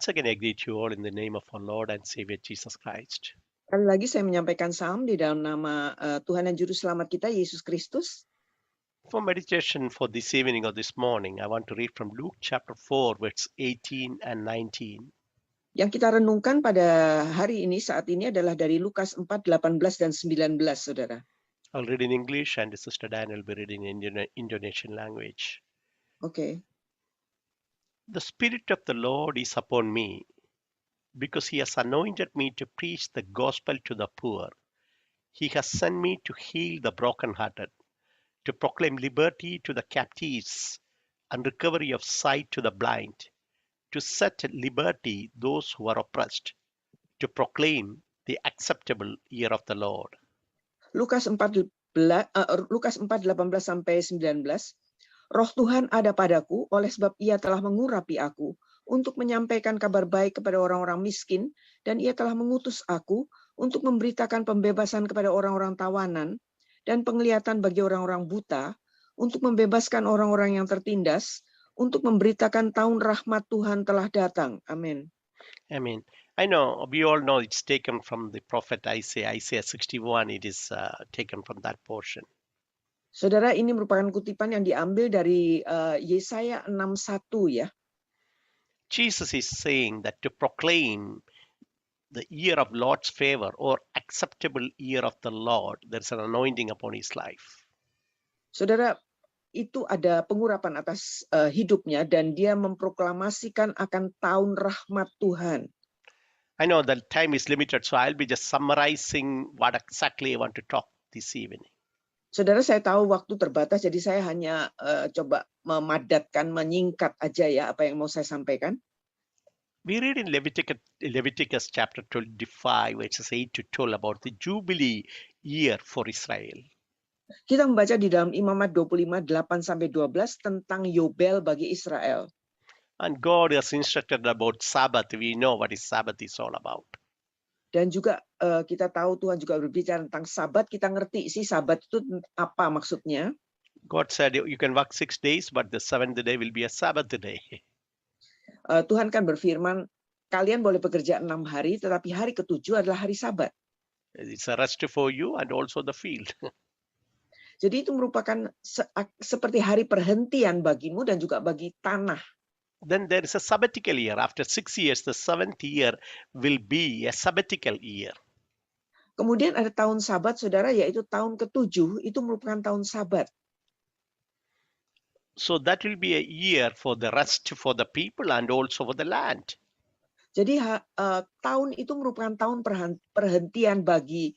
Once again, I greet you all in the name of our Lord and Savior Jesus Christ. Sekali lagi saya menyampaikan salam di dalam nama Tuhan dan Juru Selamat kita, Yesus Kristus. For meditation for this evening or this morning, I want to read from Luke chapter 4, verse 18 and 19. Yang kita renungkan pada hari ini, saat ini adalah dari Lukas 4, 18 dan 19, saudara. I'll read in English and Sister Dan will be reading in Indonesian language. Oke. The Spirit of the Lord is upon me, because He has anointed me to preach the gospel to the poor. He has sent me to heal the brokenhearted, to proclaim liberty to the captives and recovery of sight to the blind, to set at liberty those who are oppressed, to proclaim the acceptable year of the Lord. Lukas 4, 18 sampai 19. Roh Tuhan ada padaku, oleh sebab Ia telah mengurapi aku untuk menyampaikan kabar baik kepada orang-orang miskin, dan Ia telah mengutus aku untuk memberitakan pembebasan kepada orang-orang tawanan dan penglihatan bagi orang-orang buta, untuk membebaskan orang-orang yang tertindas, untuk memberitakan tahun rahmat Tuhan telah datang. Amin. Amen. I know, we all know it's taken from the prophet Isaiah 61. It is taken from that portion. Saudara, ini merupakan kutipan yang diambil dari Yesaya 61 ya. Jesus is saying that to proclaim the year of Lord's favor or acceptable year of the Lord, there's an anointing upon his life. Saudara, itu ada pengurapan atas hidupnya dan dia memproklamasikan akan tahun rahmat Tuhan. I know that time is limited, so I'll be just summarizing what exactly I want to talk this evening. Saudara, saya tahu waktu terbatas, jadi saya hanya coba memadatkan, menyingkat aja ya apa yang mau saya sampaikan. We read in Leviticus chapter 25, verses 8 to 12 about the Jubilee year for Israel. Kita membaca di dalam Imamat 25, 8 sampai 12 tentang Yobel bagi Israel. And God has instructed about Sabbath. We know what is Sabbath is all about. Dan juga kita tahu Tuhan juga berbicara tentang Sabat. Kita ngerti sih Sabat itu apa maksudnya. God said you can work 6 days, but the seventh day will be a Sabbath day. Tuhan kan berfirman, kalian boleh bekerja 6 hari, tetapi hari ke-7 adalah hari Sabat. It's a rest for you and also the field. Jadi itu merupakan seperti hari perhentian bagimu dan juga bagi tanah. Then there is a sabbatical year. After 6 years, the seventh year will be a sabbatical year. Kemudian ada tahun Sabat, saudara, yaitu tahun ke-7, itu merupakan tahun Sabat. So that will be a year for the rest for the people and also for the land. Jadi tahun itu merupakan tahun perhentian bagi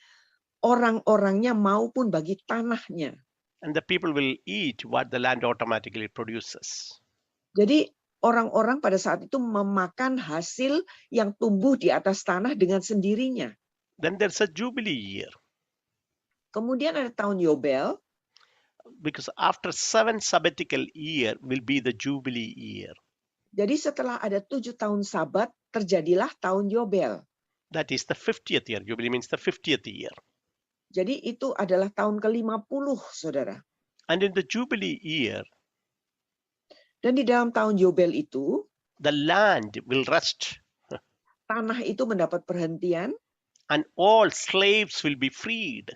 orang-orangnya maupun bagi tanahnya. And the people will eat what the land automatically produces. Jadi orang-orang pada saat itu memakan hasil yang tumbuh di atas tanah dengan sendirinya. Then there's a Jubilee year. Kemudian ada tahun Yobel. Because after 7 sabbatical year will be the Jubilee year. Jadi setelah ada 7 tahun Sabat, terjadilah tahun Yobel. That is the 50th year. Jubilee means the 50th year. Jadi itu adalah tahun ke-50, saudara. And in the Jubilee year, dan di dalam tahun Yobel itu, the land will rest. Tanah itu mendapat perhentian. And all slaves will be freed.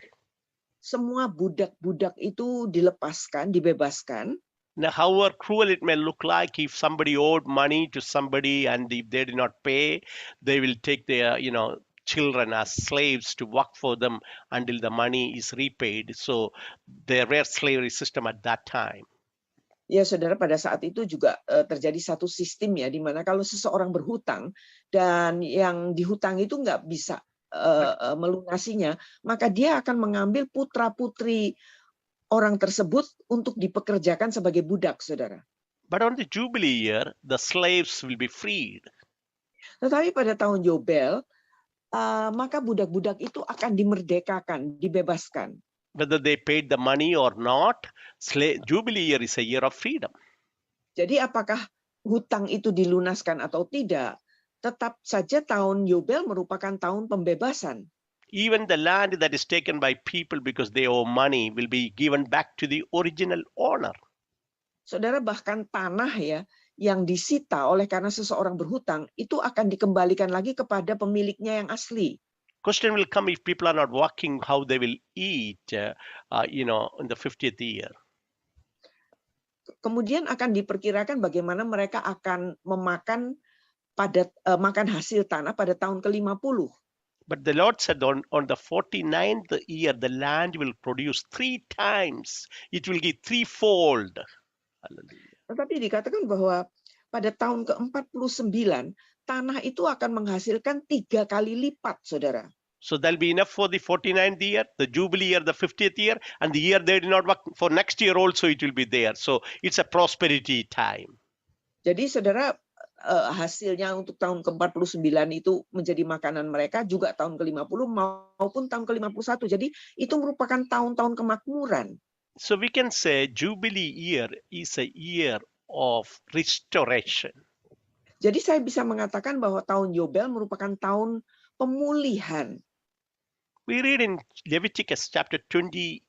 Semua budak-budak itu dilepaskan, dibebaskan. Now, however cruel it may look like, if somebody owed money to somebody and if they did not pay, they will take their, children as slaves to work for them until the money is repaid. So there were slavery system at that time. Ya, saudara, pada saat itu juga terjadi satu sistem ya, di mana kalau seseorang berhutang dan yang dihutang itu nggak bisa melunasinya, maka dia akan mengambil putra-putri orang tersebut untuk dipekerjakan sebagai budak, saudara. But on the Jubilee year, the slaves will be freed. Tetapi pada tahun Yobel, maka budak-budak itu akan dimerdekakan, dibebaskan. Whether they paid the money or not, Jubilee year is a year of freedom. Jadi apakah hutang itu dilunaskan atau tidak, tetap saja tahun Yobel merupakan tahun pembebasan. Even the land that is taken by people because they owe money will be given back to the original owner. Saudara, bahkan tanah ya yang disita oleh karena seseorang berhutang itu akan dikembalikan lagi kepada pemiliknya yang asli. Question will come if people are not working, how they will eat, in the 50th year. Kemudian akan diperkirakan bagaimana mereka akan memakan makan hasil tanah pada tahun ke-50. But the Lord said on the 49th year, the land will produce 3 times. It will give threefold. Hallelujah. Tetapi dikatakan bahwa pada tahun ke-49, tanah itu akan menghasilkan 3 kali lipat, saudara. So there'll be enough for the 49th year, the Jubilee year, the 50th year, and the year they did not work for next year also it will be there. So it's a prosperity time. Jadi saudara, hasilnya untuk tahun ke-49 itu menjadi makanan mereka, juga tahun ke-50 maupun tahun ke-51. Jadi itu merupakan tahun-tahun kemakmuran. So we can say Jubilee year is a year of restoration. Jadi saya bisa mengatakan bahwa tahun Yobel merupakan tahun pemulihan. We read in Leviticus chapter 25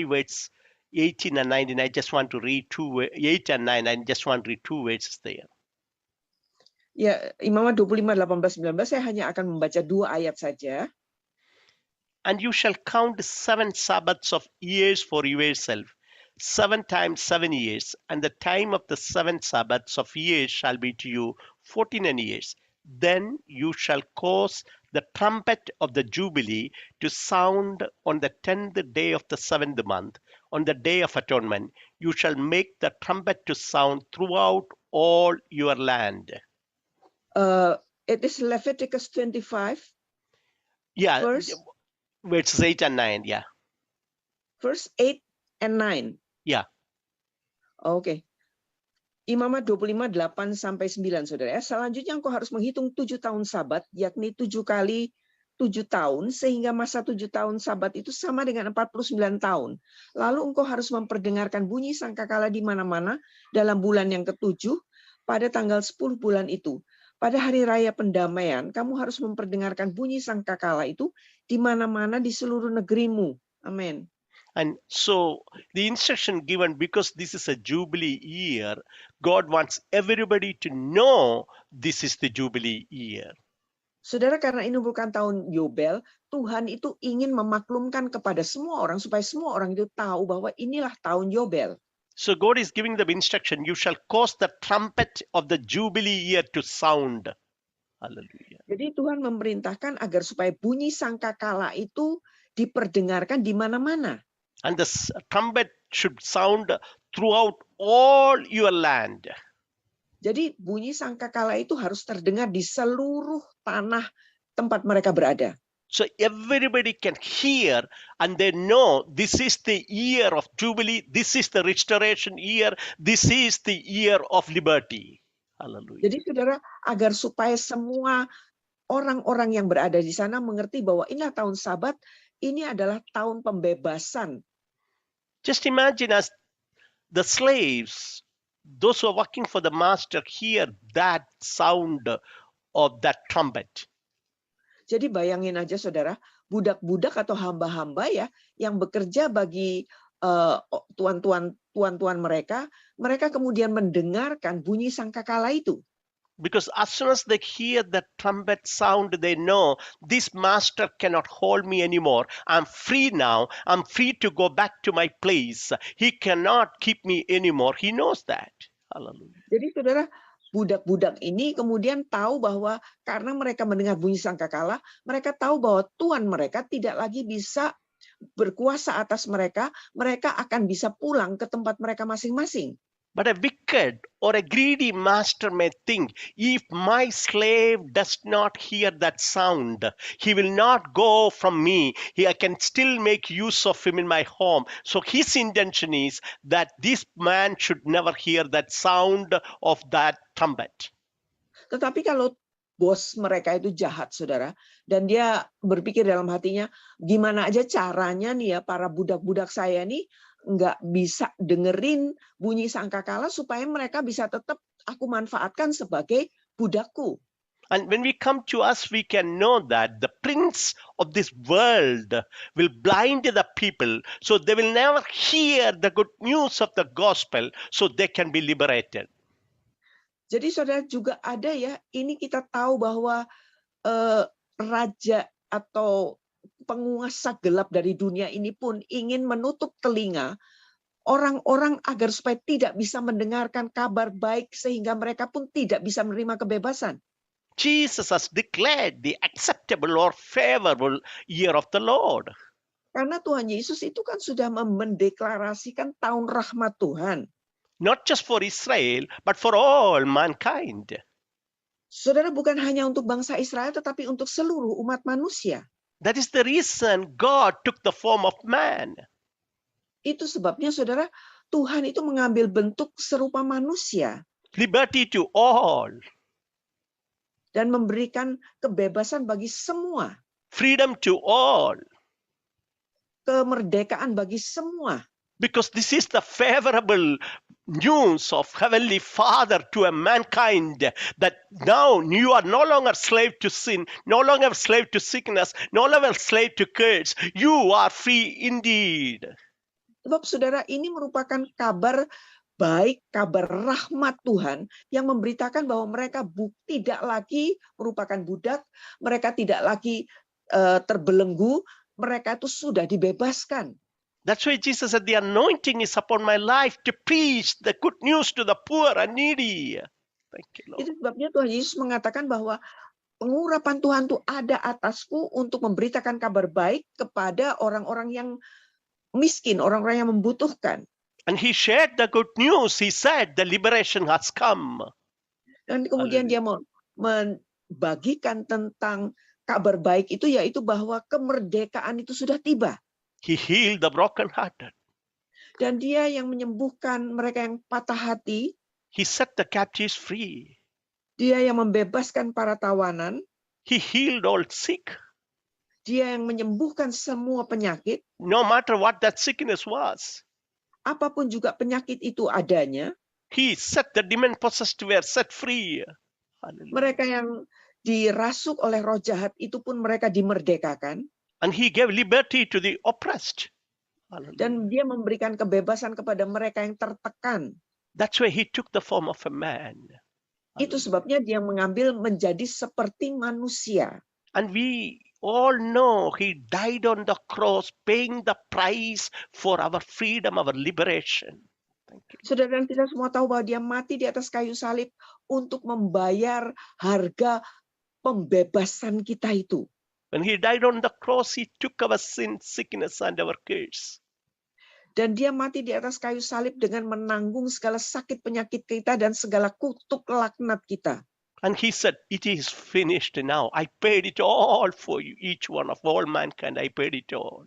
verse 18 and 19. I just want to read 8 and 9. I just want to read 2 verses there. Ya, Imamat 25, 18, 19, saya hanya akan membaca 2 ayat saja. And you shall count 7 Sabbaths of years for yourself, 7 times 7 years, and the time of the 7 Sabbaths of years shall be to you 14 years. Then you shall cause the trumpet of the Jubilee to sound on the 10th day of the 7th month, on the day of atonement. You shall make the trumpet to sound throughout all your land. It is Leviticus 25, Yeah, verse verses 8 and 9, yeah. Verse 8 and 9. Yeah. Oke. Imamat 25, 8 sampai 9, saudara. Selanjutnya engkau harus menghitung 7 tahun sabat, yakni 7 kali 7 tahun, sehingga masa 7 tahun sabat itu sama dengan 49 tahun. Lalu engkau harus memperdengarkan bunyi sangkakala di mana-mana dalam bulan yang ke-7, pada tanggal 10 bulan itu. Pada hari raya pendamaian, kamu harus memperdengarkan bunyi sangkakala itu di mana-mana di seluruh negerimu. Amin. And so the instruction given, because this is a Jubilee year, God wants everybody to know this is the Jubilee year. Saudara, karena ini bukan tahun Yobel, Tuhan itu ingin memaklumkan kepada semua orang supaya semua orang itu tahu bahwa inilah tahun Yobel. So God is giving the instruction, you shall cause the trumpet of the Jubilee year to sound. Hallelujah. Jadi Tuhan memerintahkan agar supaya bunyi sangkakala itu diperdengarkan di mana-mana. And the trumpet should sound throughout all your land. Jadi bunyi sangkakala itu harus terdengar di seluruh tanah tempat mereka berada. So everybody can hear and they know this is the year of Jubilee, this is the restoration year, this is the year of liberty. Hallelujah. Jadi saudara, agar supaya semua orang-orang yang berada di sana mengerti bahwa inilah tahun Sabat, ini adalah tahun pembebasan. Just imagine as the slaves, those who are working for the master, hear that sound of that trumpet. Jadi bayangin aja saudara, budak-budak atau hamba-hamba ya yang bekerja bagi tuan-tuan mereka kemudian mendengarkan bunyi sangkakala itu. Because as soon as they hear the trumpet sound, they know this master cannot hold me anymore. I'm free now. I'm free to go back to my place. He cannot keep me anymore. He knows that. Hallelujah. Jadi saudara, budak-budak ini kemudian tahu bahwa karena mereka mendengar bunyi sangkakala, mereka tahu bahwa Tuhan mereka tidak lagi bisa berkuasa atas mereka, mereka akan bisa pulang ke tempat mereka masing-masing. But a wicked or a greedy master may think, if my slave does not hear that sound, he will not go from me. I can still make use of him in my home. So his intention is that this man should never hear that sound of that trumpet. Tetapi kalau bos mereka itu jahat, saudara, dan dia berpikir dalam hatinya, gimana aja caranya nih ya para budak-budak saya nih nggak bisa dengerin bunyi sangkakala supaya mereka bisa tetap aku manfaatkan sebagai budakku. And when we come to us, we can know that the prince of this world will blind the people, so they will never hear the good news of the gospel, so they can be liberated. Jadi saudara juga ada ya, ini kita tahu bahwa raja atau penguasa gelap dari dunia ini pun ingin menutup telinga orang-orang agar supaya tidak bisa mendengarkan kabar baik sehingga mereka pun tidak bisa menerima kebebasan. Jesus has declared the acceptable or favorable year of the Lord. Karena Tuhan Yesus itu kan sudah mendeklarasikan tahun rahmat Tuhan. Not just for Israel, but for all mankind. Saudara, bukan hanya untuk bangsa Israel, tetapi untuk seluruh umat manusia. That is the reason God took the form of man. Itu sebabnya, saudara, Tuhan itu mengambil bentuk serupa manusia. Liberty to all. Dan memberikan kebebasan bagi semua. Freedom to all. Kemerdekaan bagi semua. Because this is the favorable news of Heavenly Father to a mankind, that now you are no longer slave to sin, no longer slave to sickness, no longer slave to curse. You are free indeed. Sebab saudara, ini merupakan kabar baik, kabar rahmat Tuhan yang memberitakan bahwa mereka tidak lagi merupakan budak, mereka tidak lagi terbelenggu, mereka itu sudah dibebaskan. That's why Jesus said, the anointing is upon my life to preach the good news to the poor and needy. Thank you, Lord. Itu sebabnya Tuhan Yesus mengatakan bahwa pengurapan Tuhan itu ada atasku untuk memberitakan kabar baik kepada orang-orang yang miskin, orang-orang yang membutuhkan. And he shared the good news. He said the liberation has come. Dan kemudian dia membagikan tentang kabar baik itu, yaitu bahwa kemerdekaan itu sudah tiba. He healed the brokenhearted. Dan dia yang menyembuhkan mereka yang patah hati. He set the captives free. Dia yang membebaskan para tawanan. He healed all sick. Dia yang menyembuhkan semua penyakit. No matter what that sickness was. Apapun juga penyakit itu adanya. He set the demon possessed were set free. Hallelujah. Mereka yang dirasuk oleh roh jahat itu pun mereka dimerdekakan. And he gave liberty to the oppressed. Hallelujah. Dan dia memberikan kebebasan kepada mereka yang tertekan. That's why he took the form of a man. Itu sebabnya dia mengambil menjadi seperti manusia. And we all know he died on the cross, paying the price for our freedom, our liberation. Thank you. Saudara, dan kita semua tahu bahwa dia mati di atas kayu salib untuk membayar harga pembebasan kita itu. When he died on the cross, he took our sin, sickness, and our curse. Dan dia mati di atas kayu salib dengan menanggung segala sakit penyakit kita dan segala kutuk laknat kita. And he said, it is finished now. I paid it all for you, each one of all mankind. I paid it all.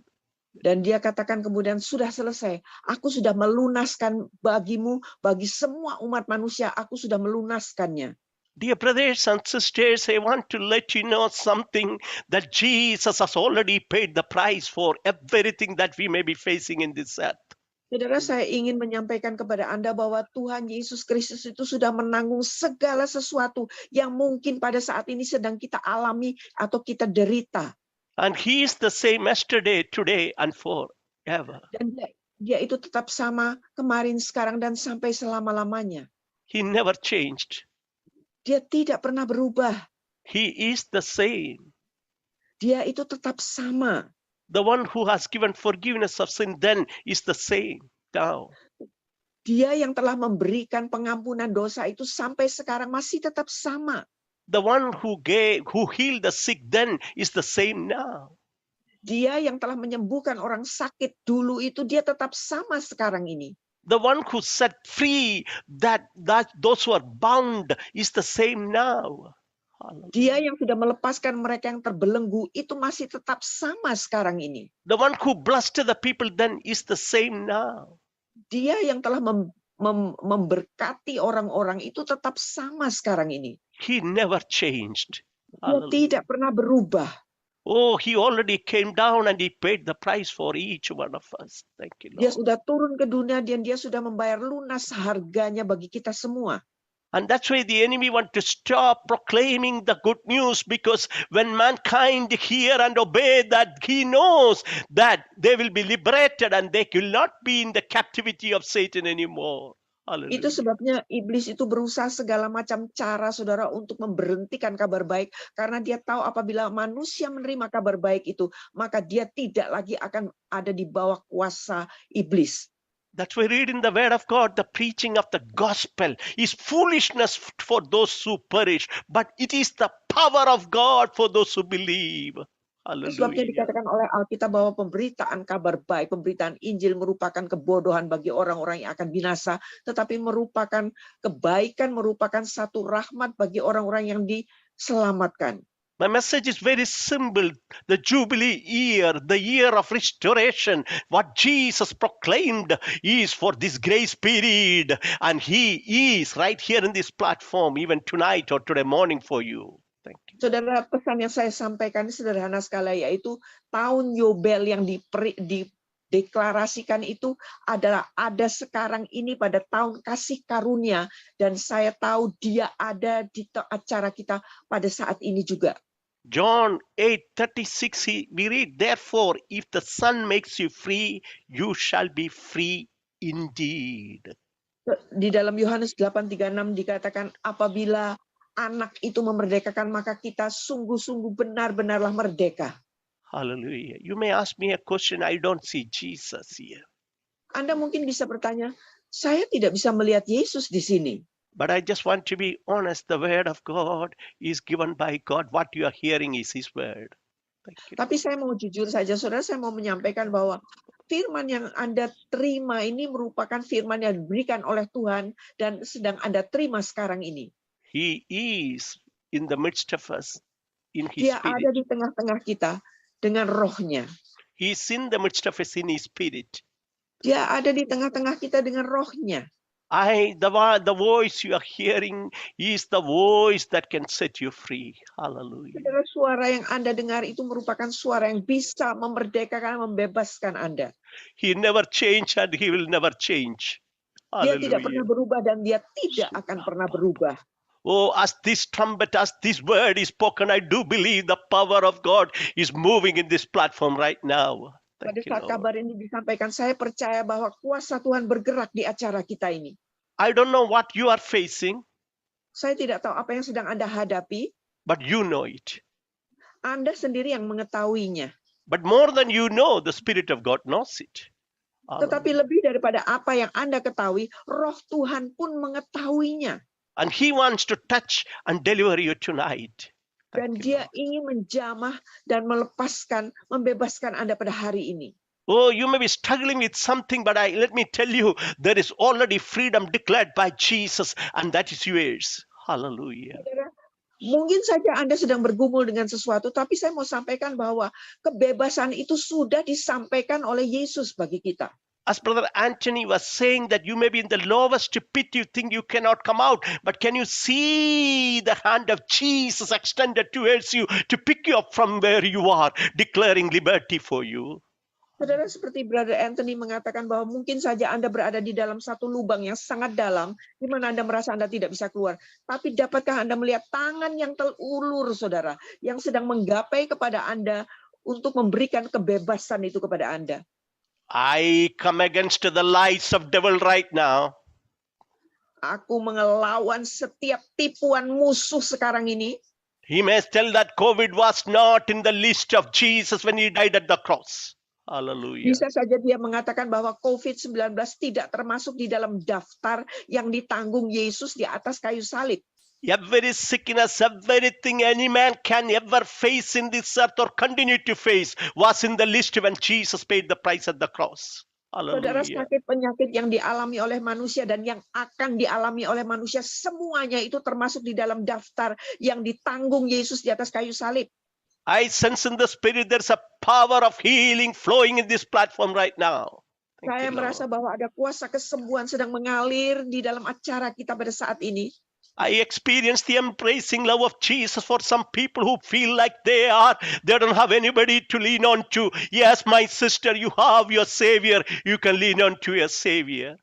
Dan dia katakan kemudian, sudah selesai. Aku sudah melunaskan bagimu, bagi semua umat manusia, aku sudah melunaskannya. Dear brothers and sisters, I want to let you know something, that Jesus has already paid the price for everything that we may be facing in this earth. Saudara, saya ingin menyampaikan kepada Anda bahwa Tuhan Yesus Kristus itu sudah menanggung segala sesuatu yang mungkin pada saat ini sedang kita alami atau kita derita. And he is the same yesterday, today, and forever. Dan dia itu tetap sama kemarin, sekarang, dan sampai selama-lamanya. He never changed. Dia tidak pernah berubah. He is the same. Dia itu tetap sama. The one who has given forgiveness of sin then is the same now. Dia yang telah memberikan pengampunan dosa itu sampai sekarang masih tetap sama. The one who healed the sick then is the same now. Dia yang telah menyembuhkan orang sakit dulu itu, dia tetap sama sekarang ini. The one who set free that those who are bound is the same now. Hallelujah. Dia yang sudah melepaskan mereka yang terbelenggu itu masih tetap sama sekarang ini. The one who blessed the people then is the same now. Dia yang telah memberkati orang-orang itu tetap sama sekarang ini. He never changed. Dia tidak pernah berubah. Oh, he already came down and he paid the price for each one of us. Thank you, Lord. Dia sudah turun ke dunia dan dia sudah membayar lunas harganya bagi kita semua. And that's why the enemy want to stop proclaiming the good news, because when mankind hear and obey that, he knows that they will be liberated and they will not be in the captivity of Satan anymore. Itu Hallelujah. sebabnya iblis itu berusaha segala macam cara, saudara, untuk memberhentikan kabar baik. Karena dia tahu apabila manusia menerima kabar baik itu, maka dia tidak lagi akan ada di bawah kuasa iblis. That's why we read in the word of God, the preaching of the gospel is foolishness for those who perish, but it is the power of God for those who believe. Itu sebabnya Hallelujah. dikatakan oleh Alkitab bahwa pemberitaan kabar baik, pemberitaan Injil merupakan kebodohan bagi orang-orang yang akan binasa, tetapi merupakan kebaikan, merupakan satu rahmat bagi orang-orang yang diselamatkan. My message is very simple. The Jubilee year, the year of restoration, what Jesus proclaimed is for this grace period. And He is right here in this platform, even tonight or today morning for you. Thank you. Saudara, pesan yang saya sampaikan ini sederhana sekali, yaitu tahun Yobel yang dideklarasikan itu adalah ada sekarang ini pada tahun kasih karunia, dan saya tahu dia ada di acara kita pada saat ini juga. John 8:36, we read, therefore, if the Son makes you free, you shall be free indeed. Di dalam Yohanes 8:36 dikatakan, apabila anak itu memerdekakan, maka kita sungguh-sungguh benar-benarlah merdeka. Hallelujah. You may ask me a question, I don't see Jesus here. Anda mungkin bisa bertanya, saya tidak bisa melihat Yesus di sini. But I just want to be honest, the word of God is given by God. What you are hearing is His word. Thank you. Tapi saya mau jujur saja, saudara, saya mau menyampaikan bahwa firman yang Anda terima ini merupakan firman yang diberikan oleh Tuhan dan sedang Anda terima sekarang ini. He is in the midst of us, in His Dia spirit. ada di tengah-tengah kita dengan rohnya. He is in the midst of us in His spirit. Dia ada di tengah-tengah kita dengan rohnya. The voice you are hearing is the voice that can set you free. Hallelujah. Saudara, suara yang Anda dengar itu merupakan suara yang bisa memerdekakan, membebaskan Anda. He never changed and He will never change. Dia tidak pernah Hallelujah. berubah dan dia tidak akan pernah berubah. Oh, as this trumpet, as this word is spoken, I do believe the power of God is moving in this platform right now. Pada Thank you, saat Lord. kabar ini disampaikan, saya percaya bahwa kuasa Tuhan bergerak di acara kita ini. I don't know what you are facing, Saya tidak tahu apa yang sedang Anda hadapi. but you know it. Anda sendiri yang mengetahuinya. But more than you know, the Spirit of God knows it. Tetapi lebih daripada apa yang Anda ketahui, Roh Tuhan pun mengetahuinya. And He wants to touch and deliver you tonight. Dan Thank you, dia Lord. ingin menjamah dan melepaskan, membebaskan Anda pada hari ini. Oh, you may be struggling with something, but let me tell you, there is already freedom declared by Jesus, and that is yours. Hallelujah. Saudara, mungkin saja Anda sedang bergumul dengan sesuatu, tapi saya mau sampaikan bahwa kebebasan itu sudah disampaikan oleh Yesus bagi kita. As Brother Anthony was saying, that you may be in the lowest pit, you think you cannot come out, but can you see the hand of Jesus extended towards you to pick you up from where you are, declaring liberty for you? Saudara, seperti Brother Anthony mengatakan bahwa mungkin saja Anda berada di dalam satu lubang yang sangat dalam, di mana Anda merasa Anda tidak bisa keluar. Tapi dapatkah Anda melihat tangan yang terulur, saudara, yang sedang menggapai kepada Anda untuk memberikan kebebasan itu kepada Anda? I come against the lies of devil right now. Aku mengelawan setiap tipuan musuh sekarang ini. He may tell that COVID was not in the list of Jesus when He died at the cross. Hallelujah. Bisa saja dia mengatakan bahwa COVID-19 tidak termasuk di dalam daftar yang ditanggung Yesus di atas kayu salib. Every sickness, everything any man can ever face in this earth or continue to face was in the list when Jesus paid the price at the cross. Saudara, Hallelujah. sakit penyakit yang dialami oleh manusia dan yang akan dialami oleh manusia, semuanya itu termasuk di dalam daftar yang ditanggung Yesus di atas kayu salib. I sense in the spirit there's a power of healing flowing in this platform right now. Thank Saya you, Lord. merasa bahwa ada kuasa kesembuhan sedang mengalir di dalam acara kita pada saat ini. I experienced the embracing love of Jesus for some people who feel like they don't have anybody to lean on to. Yes, my sister, you have your Savior. You can lean on to your Savior.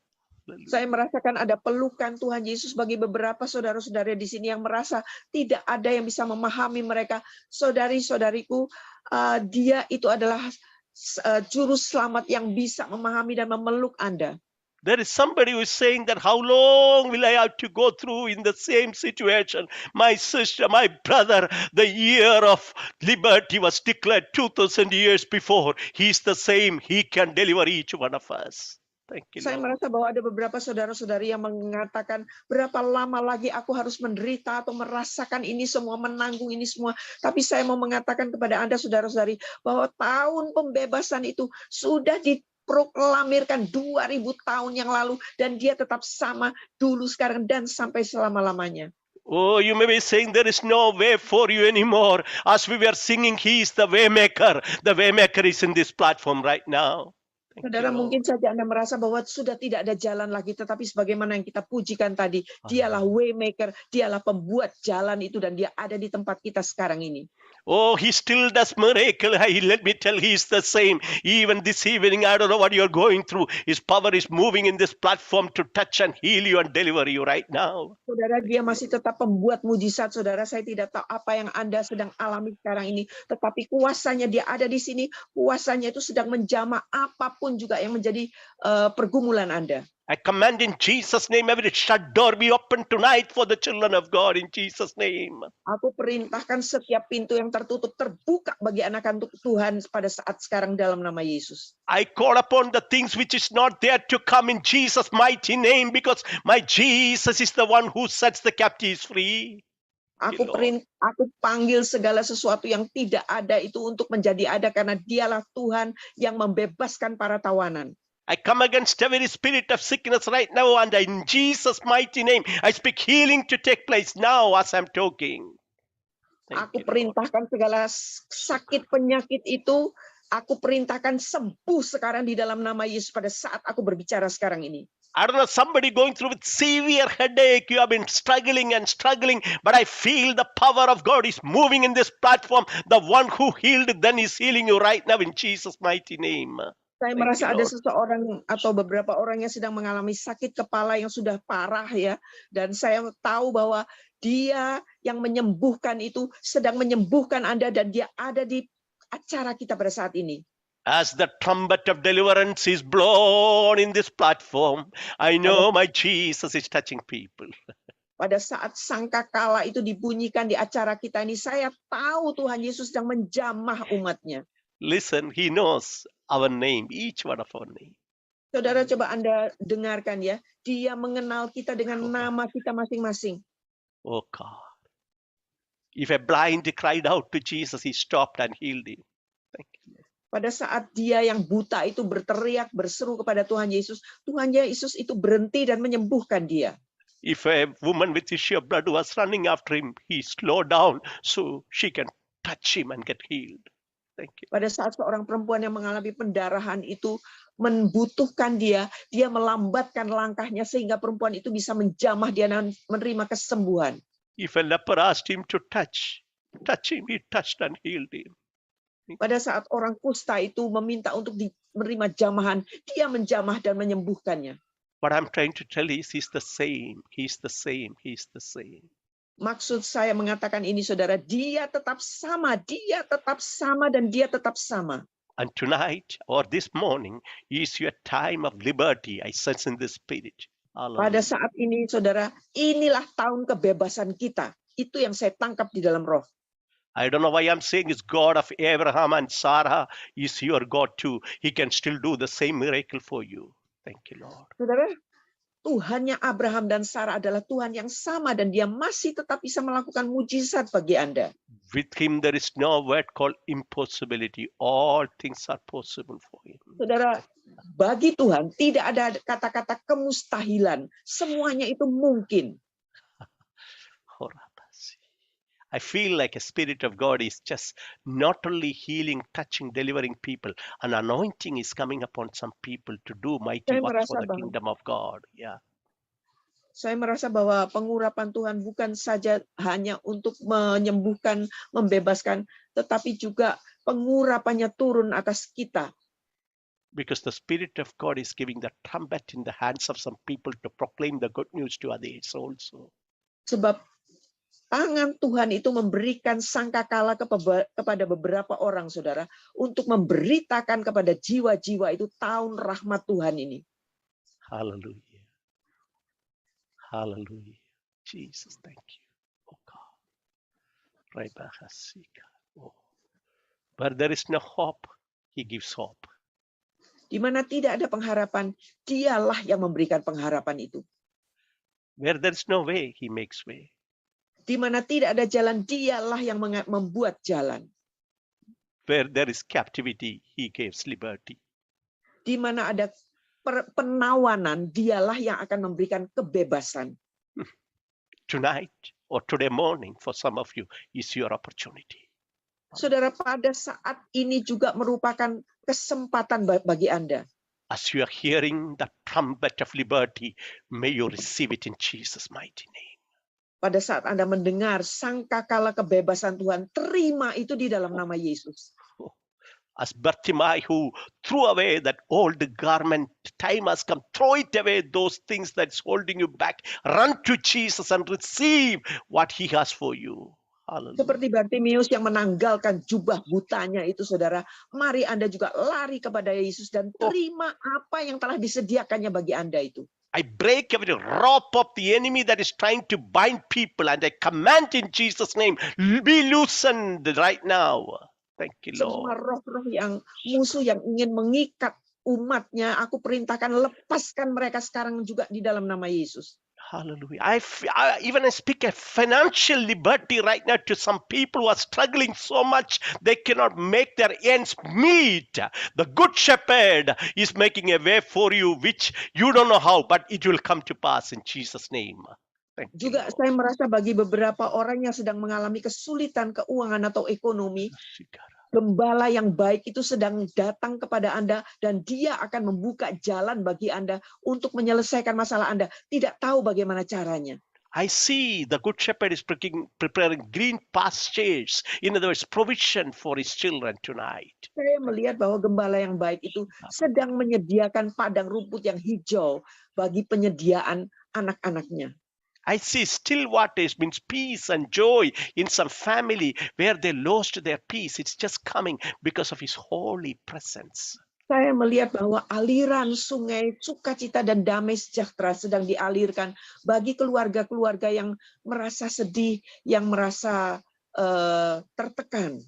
Saya merasakan ada pelukan Tuhan Yesus bagi beberapa saudara-saudara di sini yang merasa tidak ada yang bisa memahami mereka. Saudari-saudariku, dia itu adalah juru selamat yang bisa memahami dan memeluk Anda. There is somebody who is saying that how long will I have to go through in the same situation? My sister, my brother, the year of liberty was declared 2000 years before. He's the same. He can deliver each one of us. Thank you, Saya Lord. merasa bahwa ada beberapa saudara-saudari yang mengatakan, berapa lama lagi aku harus menderita atau merasakan ini semua, menanggung ini semua. Tapi saya mau mengatakan kepada Anda saudara-saudari, bahwa tahun pembebasan itu sudah diproklamirkan 2000 tahun yang lalu, dan dia tetap sama dulu, sekarang, dan sampai selama-lamanya. Oh, you may be saying there is no way for you anymore. As we were singing, He is the waymaker. The waymaker is in this platform right now. Thank Saudara, you, mungkin Lord. saja Anda merasa bahwa sudah tidak ada jalan lagi, tetapi sebagaimana yang kita pujikan tadi, dialah waymaker, dialah pembuat jalan itu, dan dia ada di tempat kita sekarang ini. Oh, He still does miracle. Let me tell, He is the same. Even this evening, I don't know what you're going through. His power is moving in this platform to touch and heal you and deliver you right now. Saudara, dia masih tetap pembuat mujizat. Saudara, saya tidak tahu apa yang Anda sedang alami sekarang ini, tetapi kuasanya dia ada di sini. Kuasanya itu sedang menjamah apapun juga yang menjadi pergumulan Anda. I command in Jesus' name, every shut door be open tonight for the children of God in Jesus' name. Aku perintahkan setiap pintu yang tertutup terbuka bagi anak-anak Tuhan pada saat sekarang dalam nama Yesus. I call upon the things which is not there to come in Jesus' mighty name, because my Jesus is the one who sets the captives free. Aku panggil segala sesuatu yang tidak ada itu untuk menjadi ada, karena dialah Tuhan yang membebaskan para tawanan. I come against every spirit of sickness right now, and in Jesus' mighty name, I speak healing to take place now as I'm talking. Aku perintahkan segala sakit penyakit itu, aku perintahkan sembuh sekarang di dalam nama Yesus pada saat aku berbicara sekarang ini. I don't know, somebody going through with severe headache, you have been struggling and struggling, but I feel the power of God is moving in this platform. The one who healed then is healing you right now in Jesus' mighty name. Saya merasa ada seseorang atau beberapa orang yang sedang mengalami sakit kepala yang sudah parah ya. Dan saya tahu bahwa dia yang menyembuhkan itu sedang menyembuhkan Anda, dan dia ada di acara kita pada saat ini. As the trumpet of deliverance is blown in this platform, I know my Jesus is touching people. Pada saat sangkakala itu dibunyikan di acara kita ini, saya tahu Tuhan Yesus sedang menjamah umatnya. Listen, He knows our name, each one of our name. Saudara, coba Anda dengarkan ya. Dia mengenal kita dengan nama kita masing-masing. Oh God. If a blind cried out to Jesus, He stopped and healed him. Thank you. Pada saat dia yang buta itu berteriak, berseru kepada Tuhan Yesus itu berhenti dan menyembuhkan dia. If a woman with issue of blood was running after him, He slowed down so she can touch him and get healed. Thank you. Pada saat seorang perempuan yang mengalami pendarahan itu membutuhkan dia melambatkan langkahnya sehingga perempuan itu bisa menjamah dia dan menerima kesembuhan. If a leper asked him to touch him, he touched and healed him. Pada saat orang kusta itu meminta untuk menerima jamahan, dia menjamah dan menyembuhkannya. What I'm trying to tell you is He's the same. He's the same. He's the same. Maksud saya mengatakan ini, saudara, dia tetap sama, dan dia tetap sama. And tonight or this morning is your time of liberty. I sense in the spirit. Pada saat ini, saudara, inilah tahun kebebasan kita. Itu yang saya tangkap di dalam roh. I don't know why I'm saying is God of Abraham and Sarah is your God too. He can still do the same miracle for you. Thank you, Lord. Saudara, Tuhannya Abraham dan Sarah adalah Tuhan yang sama, dan dia masih tetap bisa melakukan mujizat bagi Anda. With Him there is no word called impossibility. All things are possible for Him. Saudara, bagi Tuhan tidak ada kata-kata kemustahilan. Semuanya itu mungkin. I feel like a Spirit of God is just not only healing, touching, delivering people. An anointing is coming upon some people to do mighty works for the kingdom of God. Yeah. Saya merasa bahwa pengurapan Tuhan bukan saja hanya untuk menyembuhkan, membebaskan, tetapi juga pengurapannya turun atas kita. Because the Spirit of God is giving the trumpet in the hands of some people to proclaim the good news to others also. Sebab tangan Tuhan itu memberikan sangkakala kepada beberapa orang, saudara, untuk memberitakan kepada jiwa-jiwa itu tahun rahmat Tuhan ini. Hallelujah. Hallelujah. Jesus, thank you. Oh God. Rebahasika. Oh. Where there is no hope, He gives hope. Di mana tidak ada pengharapan, Dialah yang memberikan pengharapan itu. Where there is no way, He makes way. Di mana tidak ada jalan, Dialah yang membuat jalan. Where there is captivity, He gives liberty. Di mana ada penawanan, Dialah yang akan memberikan kebebasan. Tonight or today morning, for some of you, is your opportunity. Saudara, pada saat ini juga merupakan kesempatan bagi Anda. As you are hearing the trumpet of liberty, may you receive it in Jesus' mighty name. Pada saat Anda mendengar sangkakala kebebasan Tuhan, terima itu di dalam nama Yesus. As Bartimaeus who threw away that old garment, time has come, throw it away, those things that's holding you back. Run to Jesus and receive what He has for you. Hallelujah. Seperti Bartimeus yang menanggalkan jubah butanya itu, saudara, mari Anda juga lari kepada Yesus dan terima apa yang telah disediakannya bagi Anda itu. I break every rope of the enemy that is trying to bind people, and I command in Jesus' name, be loosened right now. Thank you, Semua Lord. roh-roh yang musuh yang ingin mengikat umatnya, aku perintahkan lepaskan mereka sekarang juga di dalam nama Yesus. Hallelujah. I speak a financial liberty right now to some people who are struggling so much they cannot make their ends meet. The good shepherd is making a way for you which you don't know how, but it will come to pass in Jesus' name. Thank you, Juga Lord. saya merasa bagi beberapa orang yang sedang mengalami kesulitan keuangan atau ekonomi, gembala yang baik itu sedang datang kepada Anda dan dia akan membuka jalan bagi Anda untuk menyelesaikan masalah Anda. Tidak tahu bagaimana caranya. I see the good shepherd is preparing green pastures. In other words, provision for his children tonight. Saya melihat bahwa gembala yang baik itu sedang menyediakan padang rumput yang hijau bagi penyediaan anak-anaknya. I see still waters means peace and joy in some family where they lost their peace. It's just coming because of His holy presence. Saya melihat bahwa aliran sungai sukacita dan damai sejahtera sedang dialirkan bagi keluarga-keluarga yang merasa sedih, yang merasa tertekan.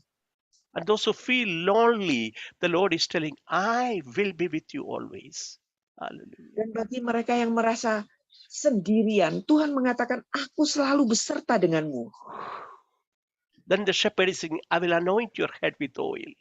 And those who feel lonely, the Lord is telling, I will be with you always. Hallelujah. Dan bagi mereka yang merasa sendirian, Tuhan mengatakan, aku selalu beserta denganmu. Then the shepherd is saying, I will anoint your head with oil.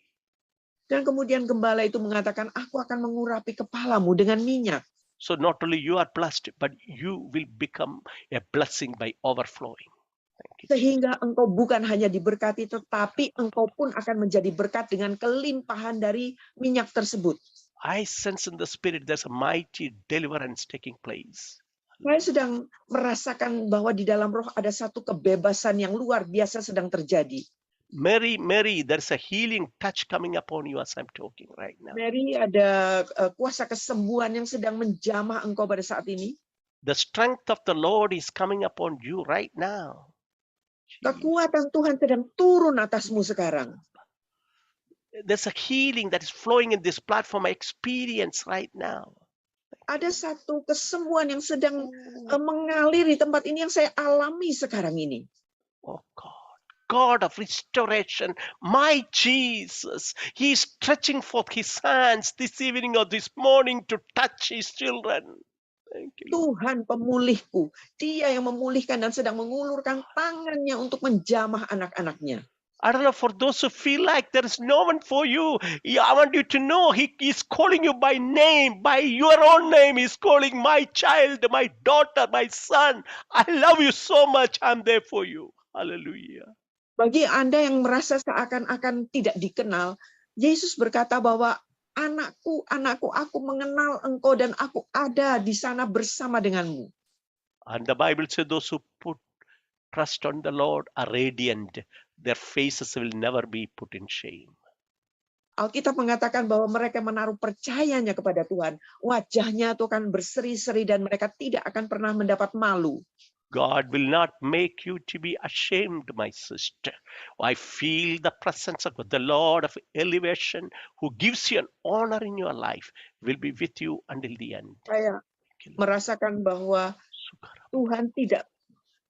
Dan kemudian gembala itu mengatakan, aku akan mengurapi kepalamu dengan minyak. So not only you are blessed, but you will become a blessing by overflowing. Thank you. Sehingga engkau bukan hanya diberkati, tetapi engkau pun akan menjadi berkat dengan kelimpahan dari minyak tersebut. I sense in the spirit there's a mighty deliverance taking place. Saya sedang merasakan bahwa di dalam roh ada satu kebebasan yang luar biasa sedang terjadi. Mary, there's a healing touch coming upon you as I'm talking right now. Mary, ada kuasa kesembuhan yang sedang menjamah engkau pada saat ini. The strength of the Lord is coming upon you right now. Kekuatan Tuhan sedang turun atasmu sekarang. There's a healing that is flowing in this platform I experience right now. Ada satu kesembuhan yang sedang mengalir di tempat ini yang saya alami sekarang ini. Oh God of restoration, my Jesus, He is stretching forth His hands this evening or this morning to touch His children. Thank you, Lord. Tuhan pemulihku, Dia yang memulihkan dan sedang mengulurkan tangannya untuk menjamah anak-anaknya. I don't know, for those who feel like there is no one for you, I want you to know He is calling you by name, by your own name. He's calling my child, my daughter, my son. I love you so much. I'm there for you. Hallelujah. Bagi Anda yang merasa seakan-akan tidak dikenal, Yesus berkata bahwa anakku, aku mengenal engkau dan aku ada di sana bersama denganmu. And the Bible says those who put trust on the Lord are radiant. Their faces will never be put in shame. Alkitab mengatakan bahwa mereka menaruh percayanya kepada Tuhan. Wajahnya itu akan berseri-seri dan mereka tidak akan pernah mendapat malu. God will not make you to be ashamed, my sister. I feel the presence of the Lord of elevation who gives you an honor in your life will be with you until the end. Saya you, Lord. merasakan bahwa Sukara. Tuhan tidak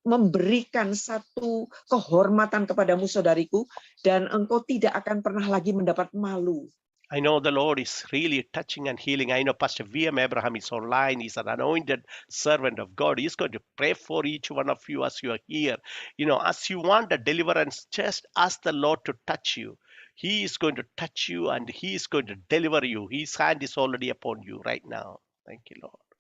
memberikan satu kehormatan kepadamu, saudariku, dan engkau tidak akan pernah lagi mendapat malu. I know the Lord is really touching and healing. I know Pastor V.M. Abraham is online. He's an anointed servant of God. He's going to pray for each one of you as you are here. As you want a deliverance, just ask the Lord to touch you. He is going to touch you and He is going to deliver you. His hand is already upon you right now. Thank you, Lord.